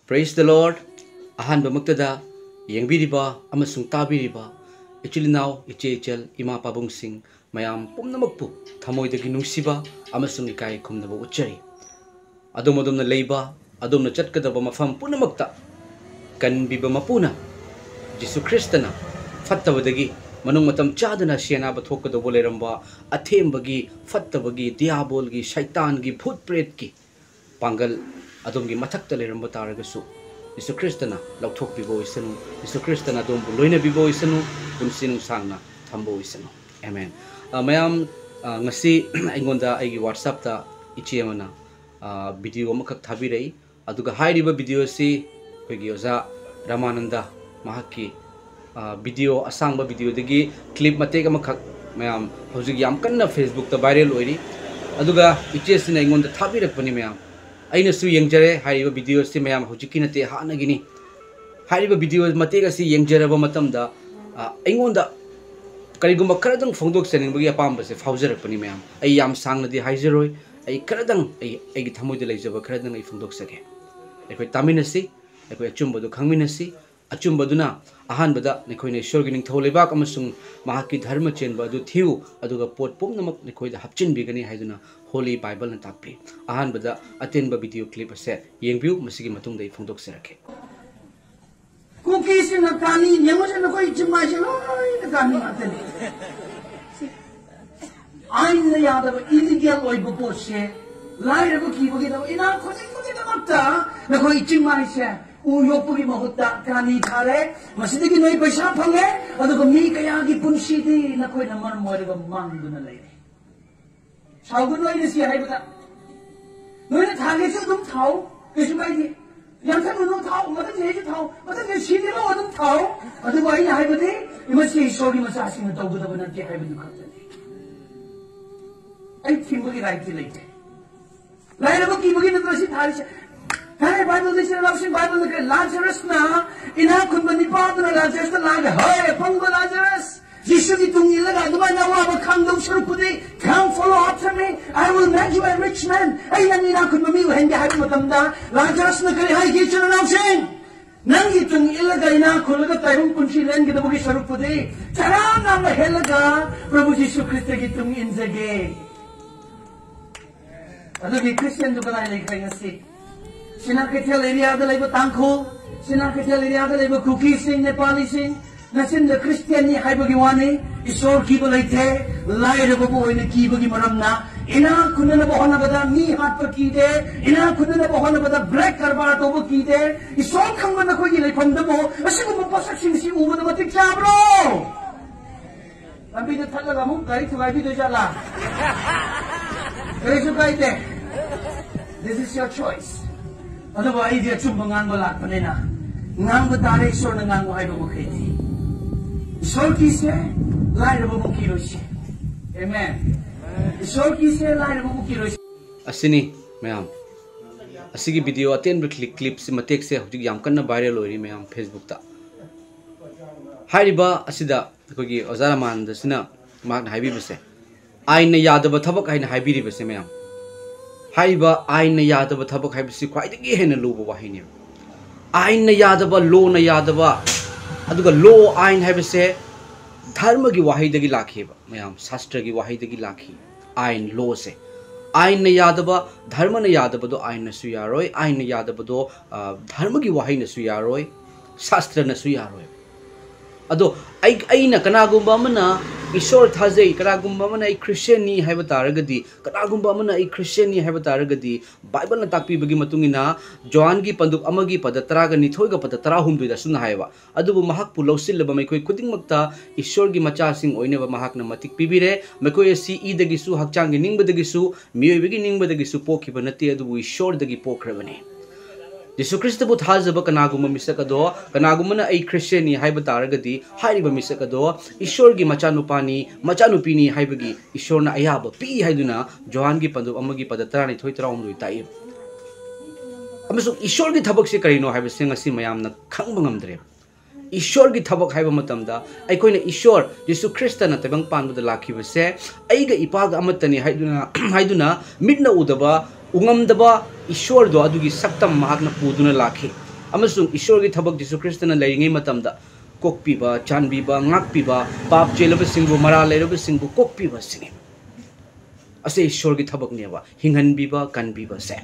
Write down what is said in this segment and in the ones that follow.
Praise the Lord. Ahan bamagtada yengbiriba amasung tabiriba ichilinaw ichechel ima pabungsing mayam pumnamagpu thamoidagi nungsiba amasung ikai khumnaba uchari adom na leiba adom na chatkadaba mafam punamagta kanbiba mapuna Jesu Kristana fattabadagi manung matam chadana siyanaba thokadabo leramba athembagi fattabagi diabolgi shaitangi bhutpretki pangal adom gi mathakta leramba taragasu Jesu Kristana lauthok bibo isanu Jesu Kristana dom loina bibo isanu punsinung sangna thambo isanu amen mayam ngasi aingonda aigi WhatsApp ta ichi amana video makak thabirei aduga hairiba video si koigi oza Ramananda mahaki video asangba video dagi clip matek amakak mayam hojig yam kanna Facebook ta viral oiri aduga ichi sina aingonda thabirakpani mayam aina su yengjare hariba video si mayam hojiki nate hanagini hariba video matega si yengjaraba matamda aingonda karigumba karadang phongdok seningbagi apamba se faujarakpani mayam ai yam sangnadi haijaroi ai karadang ai gi thamoida leijaba karadang ai phongdok sake ekoi taminasi ekoi achumbadu khangminasi achumbaduna ahanbada nekhoi ne ishwar gi ningthau lebak amasung mahaki dharma chenba adu thiu aduga pot pumnamak nekhoi da hapchin bigani haiduna Holy Bible na tapi ahanbada atenba video clip ase yengbiu masigi matungda I phongdok serake cookies na kani nyamo se na koi chimma se oi na kani atene ain na yada ba illegal oi bo pose lai ra ki bo gi na ina khoji na matta na koi chimma se u yopugi mahutta kani thare masidigi noi paisa phange adu ko mi kaya gi punsi di na koi na man moi ba mang du na lai Saugun noi nasi hai bata, noi na thage se dum thau, kesu mai di, yang sa no thau, mata je je thau, mata je si di lo dum thau, adu mai hai bati, ima si sorry masa asing na tau bata bana je hai batu khata ni. Ai thimbo ki right ti leite. Lai na ki bagi na trasi thari se. Thare Bible de se lawsin Bible de Lazarus na ina kun bani pa na Lazarus na lag hai panggo Lazarus. Jesus is doing it. I don't know how to come down to the come follow after me. I will make you a rich man. I am not going to be when you have to come down. Lazarus na kari hai kitchen announcing. Nang itong ilagay na kulaga tayong punsilan kita mo kisarap po di. Tara na mahalaga. Prabhu Jesus Christ itong inzage. Ano di Christian do ba na ilagay nga si? Sinakatil area da laiba tangko. Sinakatil area da laiba cookies sing Nepali sing. Nasin the Christian ni hai bagi wani isor ki bolai the lai re babu ine ki bagi maram na ina kunna na bahana bada mi hat par ki de ina kunna na bahana bada break karba to bo ki de isor khangba na ko ile pham da bo asigo mo pasak sing si u ba matik cha bro lambi de thalla ga mu gari thuai bi de jala gari su kai de this is your choice otherwise dia chumbangan bolak panena ngang batare isor na ngang hai bo kheti Ishor ki se lai rabo mo kilo se amen Ishor ki se lai rabo mo kilo se asini mayam asigi video aten clip si matek se hujik yam kanna viral ori mayam Facebook ta hairiba asida kogi ozara man da sina mak na haibi bese aina yadaba thabak aina haibiri bese mayam haiba aina yadaba thabak haibisi khwaidagi hena luba wahini aina yadaba lo na yadaba aduga law ain haibase dharma gi wahai dagi lakhiba mayam shastra gi wahai dagi lakhi ain law se ain na yadaba dharma na yadaba do ain na su yaroi ain na yadaba do dharma gi wahai na su yaroi shastra na su yaroi ado aina kanagumba mana ishor thajai kanagumba mana ai Christian ni haiba taragadi kanagumba mana ai Christian ni haiba taragadi Bible na takpi bagi matungina Joan gi panduk amagi pada taraga ni thoi ga pada tara humdui da sunna haiba adubu mahak pu lausil ba mai koi kuding makta ishor gi macha sing oine ba mahak na matik pibire mai koi si I dagi su hakchang gi ningba dagi su mioi bagi ningba dagi su pokhi ba nati adubu ishor dagi pokhrabane Jesu Christ bu thajaba kanaguma misakado kanaguma na ai Christian ni haiba taragadi hairiba misakado ishor gi machanupani machanupini haibagi ishor na ayaba pi haiduna Johan gi pandu amagi padatara ni thoi tara umrui tai amasuk ishor gi thabak se karino haiba se ngasi mayam na khangba ngamdre ishor gi thabak haiba matamda aikoi na ishor Jesu Christ na tabang panbu da lakhiba se aiga ipaga amatani haiduna midna udaba ungam daba ishwar do adugi saktam mahakna puduna lakhi अमसुंग ईश्वर की थबक जिसु ख्रिस्टना लेरिंगे मतमदा कोकपीबा चानबीबा ngakपीबा पाप चेलबसिंगबु मरा लेरबसिंगबु कोकपीबा सिंगे असे ईश्वर की थबक नेबा हिंगनबीबा कनबीबा से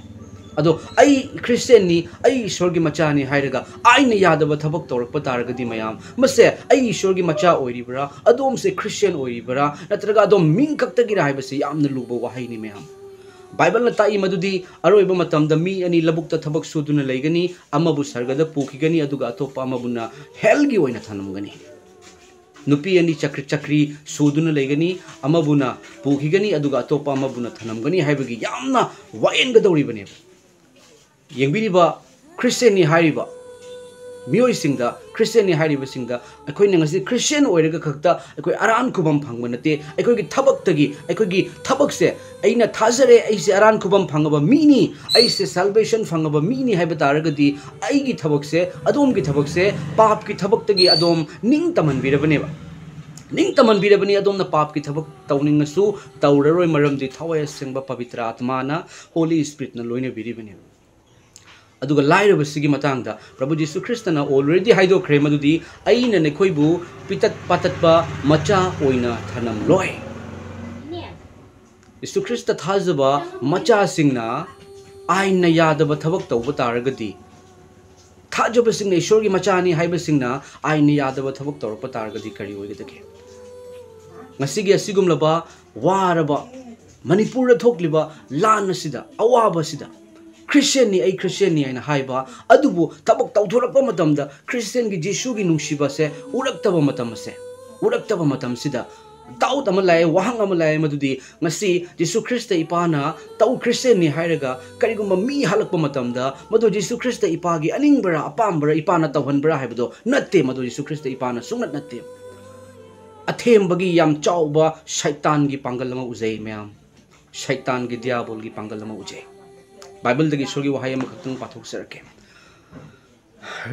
अदो आई Christian नि आई ईश्वर की मचा नि हाइरगा आइने यादब थबक तौरप तारगदी मयाम मसे आई ईश्वर की मचा ओइरिबरा अदोम से क्रिश्चियन ओइरिबरा नत्रगा अदोम मिंग कक्तगी राइबसे यामना लुबो वाहै नि मयाम बाइबल न ताई मदुदी अरोइब मतमद मी अनि लबुक त थबक सुदुना लैगनी अमबु सर्गद पुखिगनी अदुगा अतोप अमबुना हेलगी ओइना थनमगनी नुपी अनि चक्री चक्री सुदुना लैगनी अमबुना पुखिगनी अदुगा अतोप अमबुना थनमगनी हाइबगी यामना वायनगदौरिबने येंबिरिबा क्रिश्चियन नि हाइरिबा मियोय सिंगदा क्रिश्चियन नि हाइरिबा सिंगदा अखोइ नंगसि क्रिश्चियन ओइरगा खक्ता अखोइ आरान खुबम फंगबा नते अखोइ की थबक्तगी अखोइ की थबक से अइना थाजरे अइसे आरान खुबम फंगबा मीनी अइसे सल्वेशन फंगबा मीनी हाइबा तारगदी अइगी थबक से अदोम की थबक से पाप की थबक्तगी अदोम निंग तमनबिरबनेबा निंग तमनबिरबनी अदोम न पाप की थबक तौनिंगसु तौररोय मरमदि थवय सिंगबा पवित्र आत्माना होली स्पिरिट न लोइना बिरिबने अदुगा लाइरबसिगी मतंगदा प्रभु जीसु ख्रिस्टना ऑलरेडी हाइदोख्रे मदुदी अइना नेखोइबु पितत पाततबा मचा ओइना थनम लोय जीसु ख्रिस्ट थाजबा मचा सिंगना आइना यादब थबक तौब तारगदी थाजब सिंगना ईश्वर की मचानी हाइब सिंगना आइना यादब थबक तौरप तारगदी करी ओइगदगे ngasi gi asigumlaba waraba manipur da thokliba lan asida awaba sida Christian ni ai Christian ni aina haiba adubu tabak tawthorakpa matamda Christian gi Jesu gi nungsiba se uraktaba matam sida daud amalai wahang amalai madudi ngasi Jesu Christ ipana taw Christian ni hairaga karigumba mi halakpa matamda madu Jesu Christ ipagi aningbara apambara ipana tawhanbara haibado natte madu Jesu Christ ipana sungnat natte अथेमबगी याम चाउबा शैतान की पांगल लमा उजे ma'am शैतान की दियाबोल की पांगल लमा उजे Bible दगी ईश्वर की वहाय अमा खक्तंग पाथोक सरके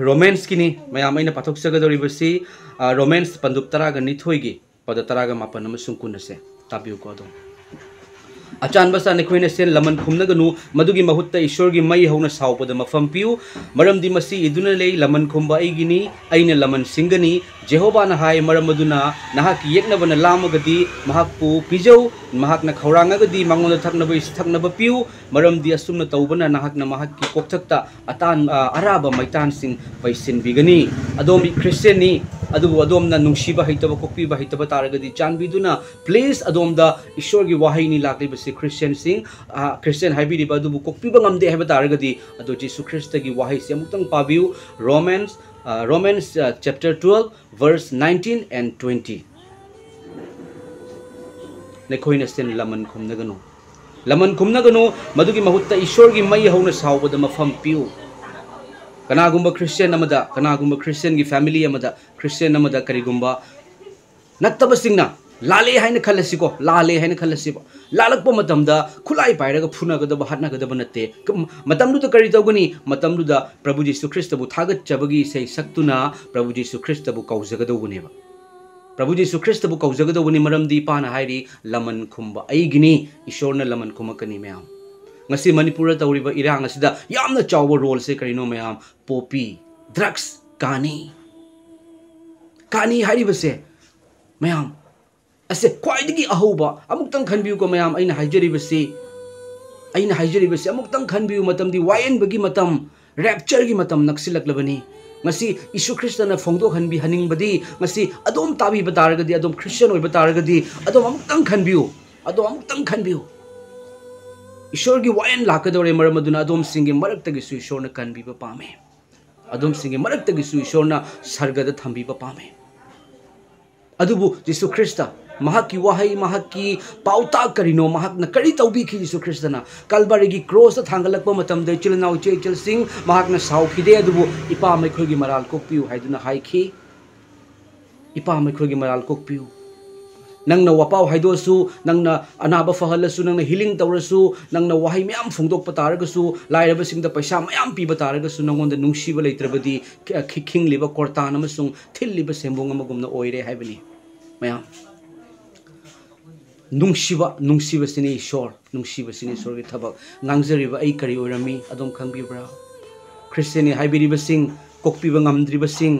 रोमांस की नि मैम आइना पाथोक सरगदोरिबसी रोमांस पंदुक तरागा निथोइगी पद तरागा मापन अमसुंग कुनसे ताबिउ को दो अचान बसा नेखोइने सेन लमन खुमनगनु मदुगी महुत्ता ईश्वर की मई हौना साउपद मफम पिउ मरमदि मसी इदुना ले लमन खुमबा आइगिनी आइने लमन सिंगनी जेहोबा ना हाय मरमदुना नाहक येकनबना लामगदी महाकपु पिजौ महाकना खौरांगगदी मंगोन थकनबा इस थकनबा पिउ मरमदि असुमना तौबना नाहकना महाककी कोकथक्ता अतान अराबा मैतान सिंग पैसिन बिगनी अदोमी क्रिश्चियन नि अदुबु अदोमना नुंसीबा हैतबा कोकपीबा हैतबा तारगदी चानबिदुना प्लीज अदोमदा ईश्वर की वाहैनी लाक्लिबसे क्रिश्चियन सिंग क्रिश्चियन हाइबिरिबा अदुबु कोकपीबा ngamde हैबा तारगदी अदो जीसु ख्रिस्ट की वाहै से अमुक्तंग पाबिउ Romans chapter 12 verse 19 and 20 नेखोइना Sen लमन खुमनगनु मदुगी महुत्ता ईश्वर की मई हौना साउबद मफम पिउ कनागुंबा क्रिश्चियन अमदा कनागुंबा क्रिश्चियन की फैमिली अमदा क्रिश्चियन अमदा करिगुंबा नत्तबसिंगना लाले हाइन खलसिको लाले हाइन खलसिबो लालकपो मतमदा खुलाई पाइरगा फुनगदबा हटनगदबा नते मतमदुदा करि तौगनी मतमदुदा प्रभु जीसु ख्रिस्टबु थागतचबगी सै सक्तुना प्रभु जीसु ख्रिस्टबु कौजगदौबनेबा प्रभु जीसु ख्रिस्टबु कौजगदौबनी मरमदि पाना हाइरि लमन खुंबा आइगिनी ईश्वरना लमन खुमकनी मयाम ngasi manipur tawriba irang asida yamna chawba role se karino mayam poppy drugs kani haribase mayam ase khwaidigi ahoba amuktang khanbiu ko mayam aina haijaribase amuktang khanbiu matamdi wayen bagi matam rapture gi matam naksilaklabani ngasi isu kristana phongdo khanbi haning badi ngasi adom tabi bataragadi adom christian oi bataragadi adom amuktang khanbiu ईश्वर की वायन लाकदौरे मरमदुना अदोम सिंगे मरक्तगिसु ईश्वरना कनबिबा पामे अदोम सिंगे मरक्तगिसु ईश्वरना सर्गद थंबिबा पामे अदुबु जीसु ख्रिस्ता महाकी वाहै महाकी पाउता करिनो महाकना करि तौबिखि जीसु ख्रिस्तना कलबरीगी cross थांगलकपा मतमदे चिलनाउ चेचल सिंग महाकना साउखिदे अदुबु इपा मैखोगी moral कोकपिउ हाइदुना हाइखि इपा मैखोगी moral कोकपिउ नंगना वापाव हाइदोसु नंगना अनाबा फहलसु नंगना healing तौरसु नंगना वाहै ma'am फोंदोकप तारगसु लाइरबसिंगदा पैसा ma'am पीबा तारगसु नंगोंदा नुंसीबा लेत्रबदी खिखिंगलिबा कोरतान अमसुंग थिल्लिबा सेंबोंग अमगुमना ओइरे हाइबनी ma'am नुंसीबा सिनी ईश्वर की थबक ngangjariba ai kari oirami adom khangbiubra Christian haibiribasing kokpiba ngamdribasing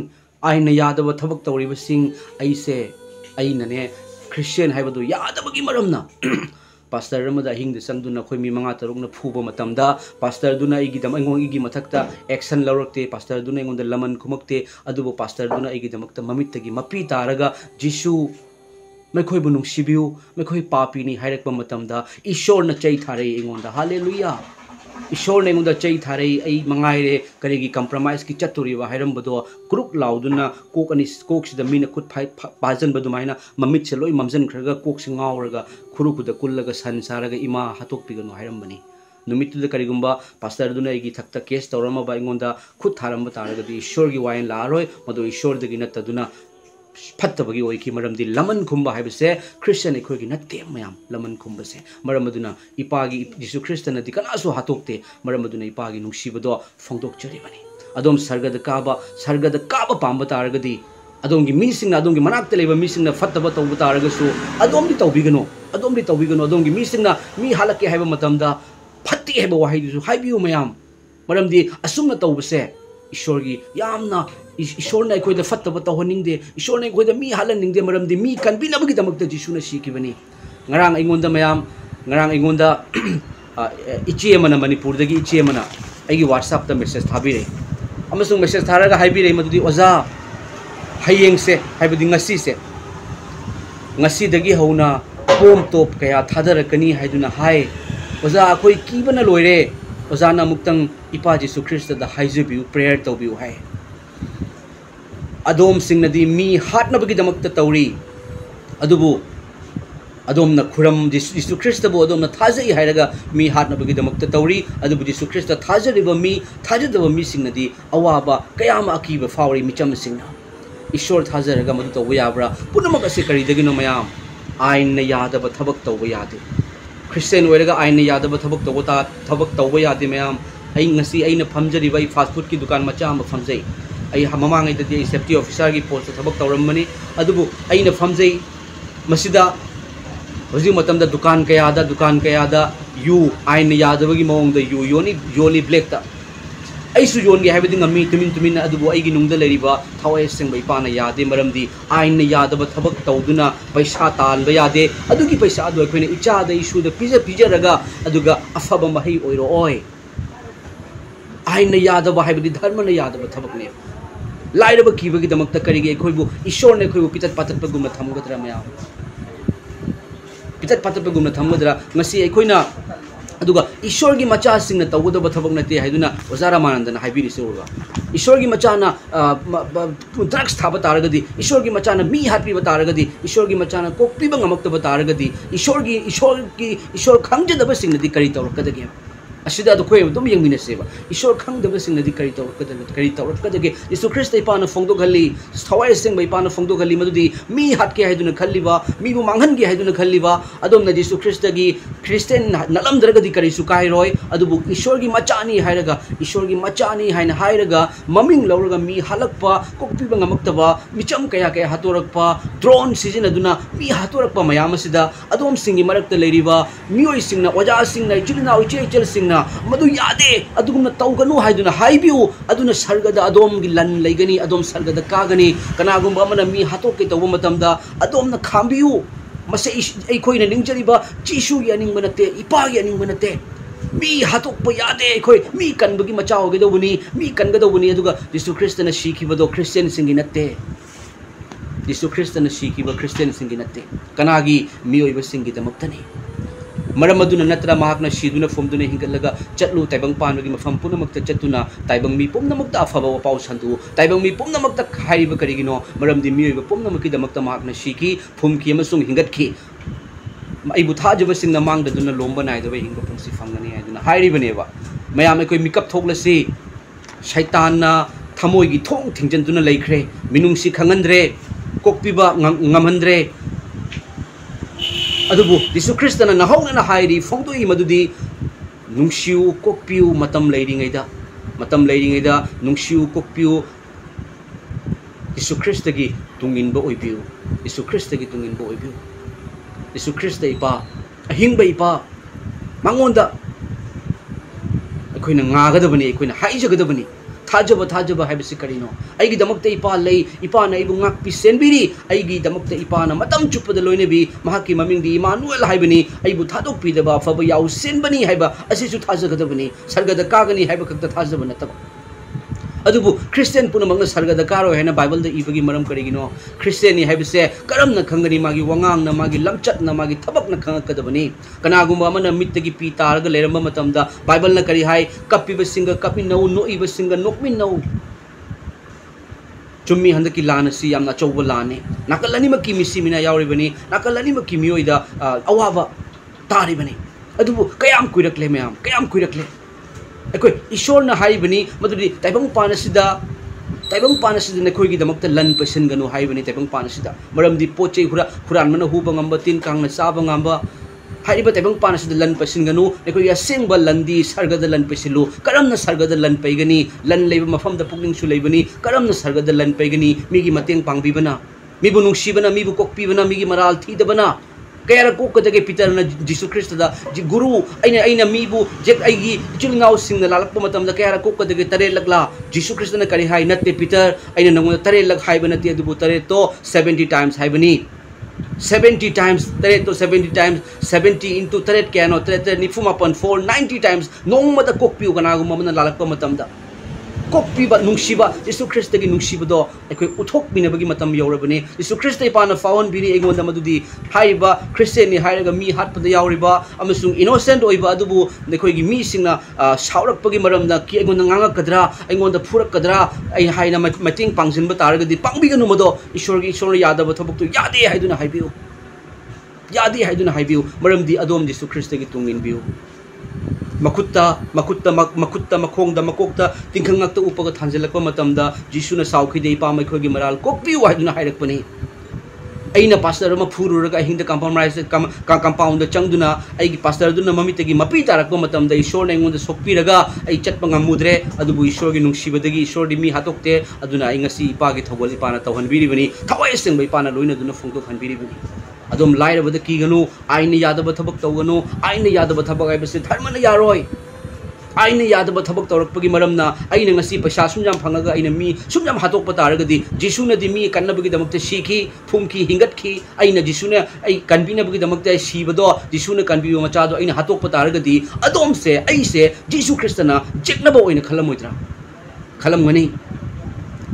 aina yadaba thabak tawribasing aise ainane Christian haibadu yadabagi maramna pastor ramada hing de sangduna khoi mi manga tarukna phuba matamda pastor duna igi dam angong igi mathakta action lawrakte pastor duna ingonda laman khumakte adubo pastor duna igi damakta mamittagi mapi taraga jisu mekhoi bu nungsibiu mekhoi papi ni hairakpa matamda ishor na chai thare ingonda hallelujah ishor ne ingonda chai thare ai mangaire karigi compromise ki chaturi wa hairam bado group lauduna kok ani kok sida mina khut phai pajan badu maina mamit se loi mamjan khraga kok singauraga khuru kuda kullaga sansaraga ima hatok pigano hairam bani numitu da karigumba pastor duna igi thakta case tawrama ba ingonda khut tharamba taraga di ishor gi wain la roi madu ishor dagi natta duna फत्तबगी ओइकी मरमदी लमन खुंबा हाइबसे Christian एखोगी नत्ते मयाम लमन खुंबसे मरमदुना इपागी यीशु क्रिस्टन नदी कनासु हातोक्ते मरमदुना इपागी नुंसीबदो फोंदोक चरिबनी अदोम सरगद काबा पांबा तारगदी अदोमगी मीसिंगना अदोमगी मनाक्ते लेबा मीसिंगना फत्तबा तौबा तारगसु अदोमदी तौबिगनो अदोमगी मीसिंगना मी हालके हाइबा मतमदा फत्ती हाइबा वाहिदुसु हाइबियु मयाम मरमदी असुमना तौबसे ईश्वरगी यामना ईश्वर ने कोई फत्तब तौहनिंगदे ईश्वर ने कोई मी हालनिंगदे मरमदी मी कनबिनबगीदमक्ता जिसुना सीखिबनी ngarang ingonda mayam ngarang ingonda ichi amana manipur dagi ichi amana aigi whatsapp ta message thabire amasung message tharaga haibire madudi oza hayeng se haibadi ngasi dagi hauna pom top kaya thadarakani haiduna hai oza akoi kibana loire oza na muktang ipa jesu christ da haijebiu prayer tawbiu hai adom singnadi mi hatnabagi damakta tawri adubu adom na khuram jesu christ bu adom na thajai hairaga mi hatnabagi damakta tawri adubu jesu christ thajariba mi thajadaba mi singnadi awaba kayama akiba fawri micham singna ishor thajaraga madu tawba yabra punamak ase kari dagino mayam ain na yadaba thabak tawba yade christian oiraga ain na yadaba thabak tawba yade mayam ai ngasi aina phamjariba ai fast food ki dukan macha ma phamjai ai hamamangai dadi ai safety officer gi post thabak tawramani adubu aina phamjai masida hoji matamda dukan kaya da yu aina yadabagi mawong da yu yoli black ta ai su yon gi habidi ngami tumin adubu ai gi nungda leriba thawai sengba ipana yade maramdi aina yadaba thabak tawduna paisa tanba yade adugi paisa adu akoina icha da isu da pija raga aduga afaba mahai oiro oi aina yadaba habidi dharma na yadaba thabak ne lairaba kibagi damakta karige khoibu ishor ne khoibu pitat patat pagumna thamgadra maya pitat patat pagumna thamgadra ngasi khoina aduga ishor gi macha singna tawgodaba thabak nate haiduna ozara manandana haibiri seurga ishor gi macha na drugs thaba taragadi ishor gi macha na mi hatpi bataragadi ishor gi macha na kokpi bangamakta bataragadi ishor khangjadaba singna di kari tawrakadagi asida do khoy dum yangmina seba ishor khangdaba singna di kari tawrakadagi yesu christ ipana phongdo galli thawai sing bai ipana phongdo galli madudi mi hatke haiduna khalliba mi bu manghan gi haiduna khalliba adom na yesu christ gi christian nalam daragadi kari su kai roi adubu ishor gi machani haina hairaga maming lauraga mi halakpa kokpi bangamakta micham kaya hatorakpa drone season aduna mi hatorakpa mayam asida adom singi marakta leiriba mioi singna oja singna chilina ichel singna madu yade adugumna tawganu haiduna haibiu aduna sargada adom gi lan leigani adom sargada kagani kanagumba amana mi hatoke tawba matamda adom na khambiu mase ai khoina ningjariba jisu gi aning manate ipa gi aning manate mi hatok pa yade khoi mi kanbagi machao ge dobuni mi kangadobuni aduga yesu christ na shikibado christian singi natte yesu christ na shikiba christian singi natte kanagi mi oiba singi damaktani maramaduna natra mahakna shiduna fomduna hingalaga chatlu taibang panwagi mafam punamakta chatuna taibang mi pumnamakta afaba pau santu taibang mi pumnamakta khaiba karigino maramdi miyoiba pumnamaki damakta mahakna shiki phumki amasung hingatki ai bu thajaba singna mangdaduna lomba naidaba hinga pungsi fangani aiduna hairibaneba mayam ekoi mikap thoklasi shaitanna thamoigi thong thingjanduna leikhre minungsi khangandre kokpiba ngamhandre adubu yesu christana nahongna na hairi phongdoi madudi nungsiu kokpiu matam leiringaida nungsiu kokpiu yesu christ gi tunginba oibiu yesu christ gi tunginba oibiu yesu christ ipa ahingba ipa mangonda akoina ngagadabani akoina haijagadabani थाजब हाइबसे करिनो आइगी दमकते इपा लई इपा ना इबु ngak पिसेनबिरी आइगी दमकते इपा ना मतम चुपद लोइनेबी महाकी ममिंग दी Emmanuel हाइबनी आइबु थादोक पिदबा फब याउ सेनबनी हाइबा असिसु थाजगदबनी सरगद कागनी हाइबा खक्ता थाजब नतब अदुबु Christian पुनमंग सरगद कारो हैना Bible the इबगी मरम करिगिनो Christian नि हाइबसे करमना खंगनी मागी वंगांग ना मागी लमचत ना मागी थबक ना खंगकदबनी कनागुम अमना मित्तगी पी तारग लेरम मतमदा बाइबल ना करी हाय कपिब सिंग कपि नौ नोइब सिंग नोकमि नौ चुम्मी हंदकी लान सी यामना चौब लाने नाकलनी मकी मिसी मिना यावरिबनी नाकलनी मकी मियोइदा अवाबा तारिबनी अदुबु कयाम कुइरकले मैम कयाम कुइरकले अखोई ईश्वर ना हाइबनी मदुदी ताइबंग पानसिदा नखोइगी दमकता लन पैसनगनु हाइबनी ताइबंग पानसिदा मरमदी पोचे हुरान मन hub ngamba tin kangna chaba ngamba हाइबा ताइबंग पानसिदा लन पैसनगनु नखोइ असेंगबा लंदी सरगदा लन पैसिलु करमना सरगदा लन पैगनी लन लेब मफमदा पुकनिंग सु लेबनी करमना सरगदा लन पैगनी मिगी मतेंग पांगबिबना मिबु नुंगसिबना मिबु कोकपिबना मिगी मराल थीदबना कयार कोकदगे पितरना जीसु क्रिस्त दा गुरु अइना मीबु जेक आइगी चुलनाउ सिंगना लालकप मतमदा कयार कोकदगे तरे लगला जीसु क्रिस्त ना करी हाय नते पितर अइना नंगो तरे लग हाइबा नते अदुबु तरे तो 70 टाइम्स हाइबनी 70 टाइम्स तरे तो 70 टाइम्स 70 into तरे क्यानो तरे निफुमापन 490 टाइम्स नोंगमदा कोकपिउ गनागु ममना लालकप मतमदा कोकपीबा नुंगसिबा यीशु क्रिस्त की नुंगसिबदो अखोई उथोकबिनबगी मतम यौरबने यीशु क्रिस्त इपाना फावन बिरी एगोंदा मदुदी हाइबा क्रिश्चियन नि हाइरगा मी हाटपदा यावरिबा अमसुंग इनोसेंट ओइबा अदुबु नखोइगी मी सिंगना सावरकपगी मरमदा की एगोंदा ngangakadra एगोंदा फुरकदरा ai हाइना मतिंग पांगजिनबा तारगदी पांगबिगनु मदो ईश्वर यादब थबकतु यादे हाइदुना हाइबिउ मरमदी अदोम यीशु क्रिस्त की तुंगिनबिउ मकुत्ता मखोंगदा मकोक्ता तिंखंगक्ता उपग थांजलकपा मतमदा जीसुना साउखिदे इपा मैखोगी मराल कोकपिउ हाइदुना हाइरकपनी अइना पास्टर म फुरुरगा हिंदा कंपाउंड चंगदुना आइगी पास्टर दुना ममितगी मपी तारकपा मतमदा ईश्वर ने एंगोंदा सोकपिरगा आई चटपा ngамमुद्रे अदुबु ईश्वर की नुंगसिबदगी ईश्वर दि मी हातोकते अदुना आई ngasi इपा की थगोल इपाना तौहनबिरिबनी थवाय सेंबा इपाना लोइना दुना फोंदोखनबिरिबनी अदम लाइरबद कीगनु आइन यादब थबक तौगनु आइन यादब थबक आइबसे धर्मना यारोय आइन यादब थबक तौरकपगी मरमना आइन ngasi पैसा सुमजाम फंगगा आइन मी सुमजाम हातोकपा तारगदी जीसुना दि मी कन्नबगी दमकते सीखी फुमकी हिंगतखी आइन जीसुना आई कन्बिनबगी दमकते सीबदो जीसुना कन्बियो मचादो आइन हातोकपा तारगदी अदोम से आइसे जीसु क्रिस्तना जेकनबो ओइन खलमोइद्रा खलमगनी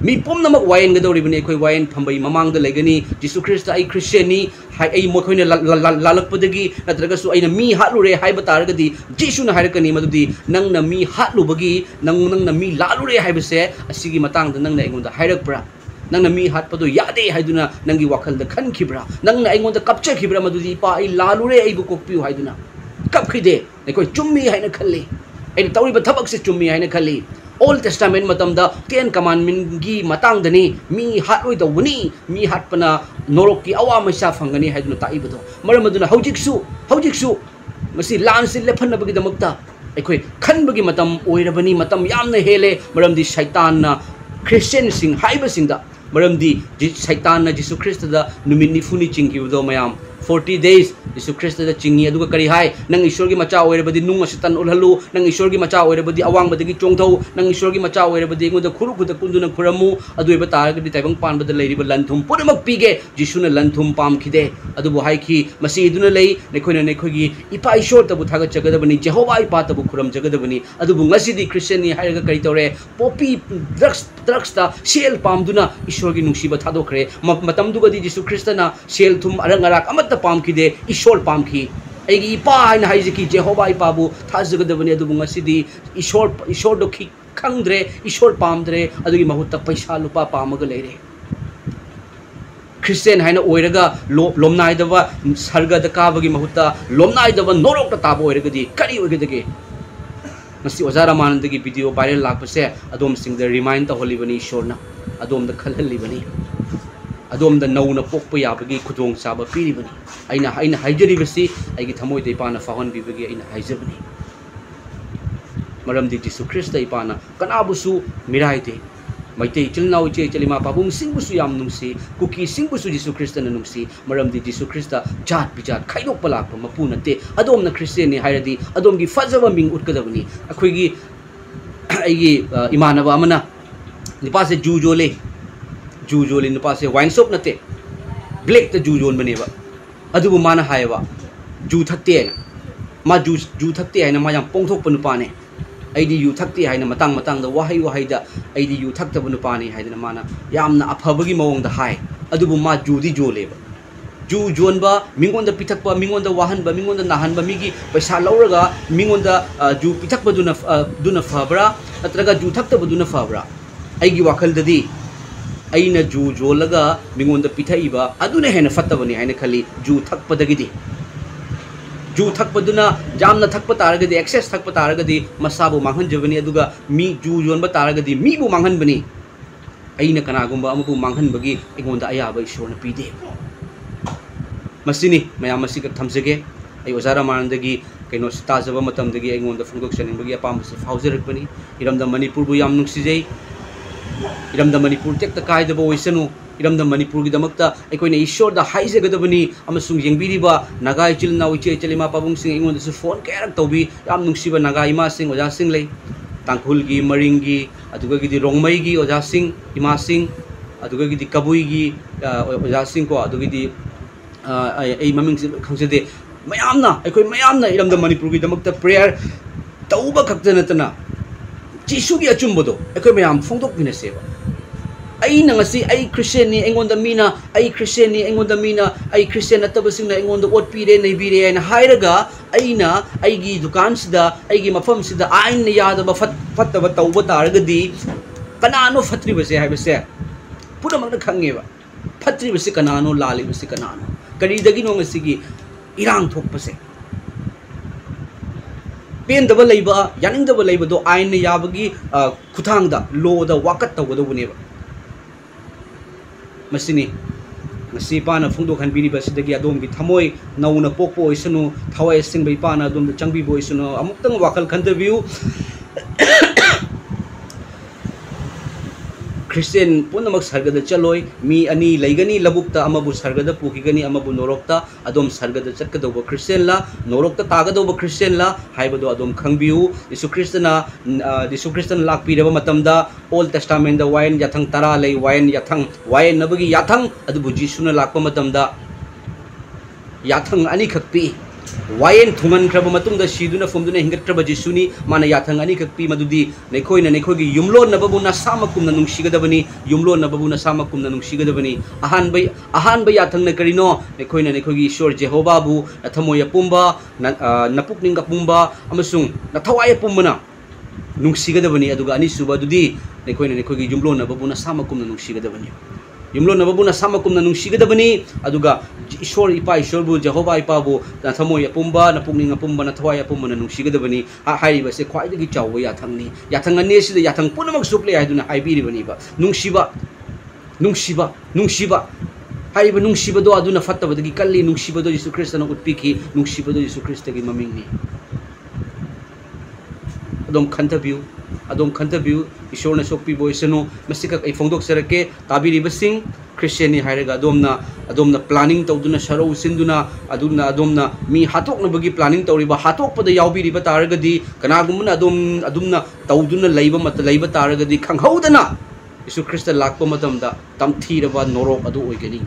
मी पुमनमक वायन गदौरिबने अखोई वायन फंबई ममांग द लेगनी जीसु क्रिस्त आई क्रिश्चियनी हाय आई मोखोइने लालकपदगी नत्रगसु आइना मी हालुरे हाइबा तारगदी जीसुना हाइरकनी मदुदी नंगना मी हालुबगी नंगना मी लालुरे हाइबसे असिगी मतंग द नंगना एगोंदा हाइरकप्रा नंगना मी हाटपदो यादे हाइदुना नंगी वाखल द खनखिब्रा नंगना एगोंदा कपचखिब्रा मदुदी पा आई लालुरे आइबु कोकपिउ हाइदुना कपखिदे अखोई चुम्मी हाइना खल्ली आइना तौरिबा थबक से चुम्मी हाइना खल्ली ओल्ड टेस्टामेंट मतमदा 10 कमांडमेंट की मतंगदनी मी हाटोय दवनी मी हाटपना नोरोक की अवा मैसा फंगनी हाइदुना ताइबदो मरमदुना हौजिकसु मसी लानसि लेफनबगी दमकता अखोई खनबगी मतम ओइरबनी मतम यामना हेले मरमदी शैतानना क्रिश्चियन सिंग हाइबसिंगदा मरमदी शैतानना जीसु क्रिस्तदा नुमित निफुनी चिंगिबदो मयाम 40 days जीसु क्रिस्त दा चिंगी अदुगा करी हाय नंग ईश्वर की मचा ओइरबदी नुंग असितन उलहलु नंग ईश्वर की मचा ओइरबदी अवांगबदगी चोंगथौ नंग ईश्वर की मचा ओइरबदी एंगोदा खुरु खुद कुंदुना खुरमु अदुइबा तारगदी ताइबंग पानबदा लेरिबा लनथुम पुरमक पीगे जीसुना लनथुम पामखिदे अदुबु हाइखी मसी इदुना लेई नेखोइना नेखोगी इपा ईश्वर तबु थागा जगदबनी जेहोवा इपा तबु खुरम जगदबनी अदुबु ngasiदी क्रिश्चियन नि हाइरगा करी तौरे पोपी ड्रग्स ता सेल पामदुना ईश्वर की नुंगसिबा थादोखरे मतमदुगदी जीसु क्रिस्तना सेल थुम अरंग अराक अमत पामखिदे ईश्वर पामखी एगी इपा हाइना हाइजिकी जेहोवा इपाबु थाजगदबनी अदुबु ngasiदी ईश्वर दोखी खंगद्रे ईश्वर पामद्रे अदुगी महुत्ता पैसा लुपा पामगा लेरे क्रिश्चियन हाइना ओइरगा लोमनाइदबा सरगद काबगी महुत्ता लोमनाइदबा नोरोक ताबो ओइरगदी करी ओइगदगे ngasi ozara manandagi video viral lakpase adom singda remind ta holibani ईश्वरना adom da khalhalibani adom da nauna pokpa yabagi khudong saba piribani aina haijribasi aigi thamoi de ipana fahan bibagi aina haijabani maram di Jesu Christ ipana kanabusu mirai de maite chilnau che chelima pabung singbusu yam nungsi kuki singbusu Jesu Christ na nungsi maram di Jesu Christ jat bijat khaidok palak mapu nate adom na Christian ni hairadi adom gi fazaba ming utkadabani akhoi gi aigi imanaba amana Nipah से जू जोले Nipah से wine shop नते black ता जू zone बनेबा अदुबु माना हायबा जू थक्ते है मा जू थक्ते है मा याम पोंथोक नुपाने अइदी यू थक्ते है मतंग मतंग दा वाहै वाहै दा अइदी यू थक्तब नुपाने है माना यामना अफबगी मवंग दा हाय अदुबु मा जूदी जोलेबा जू जोनबा मिंगोंदा पिथकपा मिंगोंदा वाहनबा मिंगोंदा नाहनबा मिगी पैसा लौरगा मिंगोंदा जू पिथकपा दुना फबरा नत्रगा जू थक्तब दुना फबरा अइगी वाखलददी अइना जू जोलगा मिंगोंदा पिथाइबा अदुना हेना फत्तबनी हाइना खली जू थक्पदगिदी जू थक्पदुना जामना थक्प तारगदी एक्सेस थक्प तारगदी मसाबु मांगहनजबनी अदुगा मी जू जोनबा तारगदी मीबु मांगहनबनी अइना कनागुंबा अमबु मांगहनबगी एगोंदा अयाबा ईश्वरना पीदे मसिनी मयाम मसी का थमजगे अइ ओजारा मानदगी कइनो ताजबा मतमदगी एगोंदा फुंगदोक्सनिंबगी अपामसे फावजरकबनी इरमदा मणिपुरबु याम नुक्सिजै इरमदा मणिपुर तेक्ता कायदबा ओइसनु इरमदा मणिपुर की दमकता अखोइना ईश्वरदा हाइजगदबनी अमसुंग येंबिरिबा नागा इचिल नाउ इचे इचलिमा पाबुंगसिंग एगोंदासु फोन कयरक तौबी याम नुक्सिबा नागा इमासिंग ओजासिंग लै तांखुलगी मरिंगी अदुगगिदि रोंगमैगी ओजासिंग इमासिंग अदुगगिदि कबुइगी ओजासिंग को अदुगगिदि आई ममिंग खंगजदे मयामना अखोइ मयामना इरमदा मणिपुर की दमकता प्रेयर तौबा खक्ता नतना जिसुगी अचुंबदो अखोइ मयाम फोंदोकमिनसेबा अइना ngasi ai Christian ni engonda mina ai Christian ni engonda mina ai Christian natabasingna engonda ot pire nei bire na hairaga aina aigi dukan sida aigi mafam sida ain na yada ba fattaba tauba taragadi kanano fatri base haibase punamakna khangeba fatri base kanano lali base kanano kari dagi no ngasi gi irang thokpase pen daba leiba yaning daba leiba do ain na yabagi khuthangda lo da wakat tawgadobuneba मसिनी ngasi pana phungdok hanbiri basidagi adom gi thamoi nauna pokpo isunu thawai singbai pana adom changbi bo isunu amuktang wakal khandabiu Christian punamak sargada chaloi mi ani laigani labukta amabu sargada pukigani amabu norokta adom sargada chakkadoba Christian la norokta tagadoba Christian la haibado adom khangbiu Yesu Christian lakpiraba matamda Old Testament da wayan yathang tara lei wayan nabagi yathang adubu Jisuna lakpa matamda yathang ani khakpi wayan thuman kraba matungda siduna fumduna hingatraba Jisuni mana yathang ani khakpi madudi nekhoina nekhogi yumlon nababu na samakumna nungsigadabani yumlon nababu na samakumna nungsigadabani ahan bai yathang na karino nekhoina nekhogi Ishwar Jehovah bu nathamoya pumba napukninga pumba amasung nathawaya pumbana nungsigadabani aduga ani suba dudi nekhoina nekhogi yumlon nababu na samakumna nungsigadabani yumlon nababu na samakumna nungsigadabani aduga Ishwar ipa Ishwar bu Jehovah ipa bu nathamoya pumba napukninga pumba nathawaya pumba na nungsigadabani haiba se khwaidagi chawwa yathang ani sida yathang punamak suple haiduna haibiribani ba nungsiba haiba nungsiba do aduna fattabadagi kalli nungsiba do Yesu Kristo na utpiki nungsiba do Yesu Kristo gi mamingni adom khantabiu Ishwar na sokpi boisano masika ai phongdok sarake tabiri basing Christian ni hairaga adomna planning tawduna sharau sinduna adumna mi hatok na bagi planning tawriba hatok pada yaubiriba taragadi kanagumna adumna tawduna leiba taragadi khanghaudana Yesu Kristo lakpa matamda tamthiraba norok adu oigani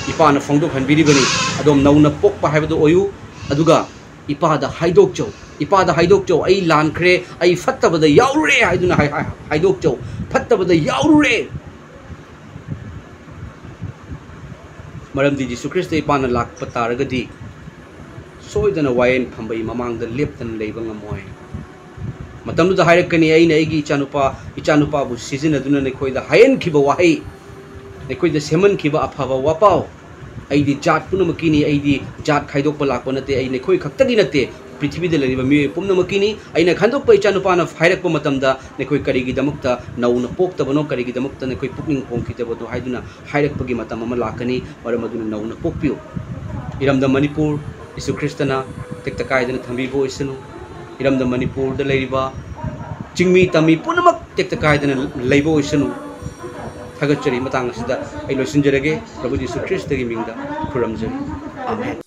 ipana phongdok hanbiribani adom nauna pokpa haibadu oyu aduga ipada haidok chau ai lankre ai fattabada yaurure haiduna haidok chau fattabada yaurure maramdi Yesu Kristo ipana lakpa taragadi soidana wayen phambai mamangda leptan leiba ngamoy matamdu da hairakani ai naigi ichanupa bu sizinaduna nekhoida hayen khiba wahai nekhoida seman khiba aphaba wapau aidi jat punamakini aidi jat khaidokpa lakpa nate ai nekhoi khaktagi nate prithvi de lariba mi pumnamakini aina khandokpa ichanupa na hairakpa matamda nekhoi karigi damukta nauna poktabano karigi damukta nekhoi pukning pongkitabo haiduna hairakpagi matam ama lakani maramaduna nauna pokpiu iramda Manipur Yesu Kristana tekta kaidana thambibo isanu iramda Manipur da lariba chingmi tami punamak tekta kaidana leibo isanu thagachari matang asida ai loisinjarage Prabhu Yesu Kristo gi mingda khuramjari amen.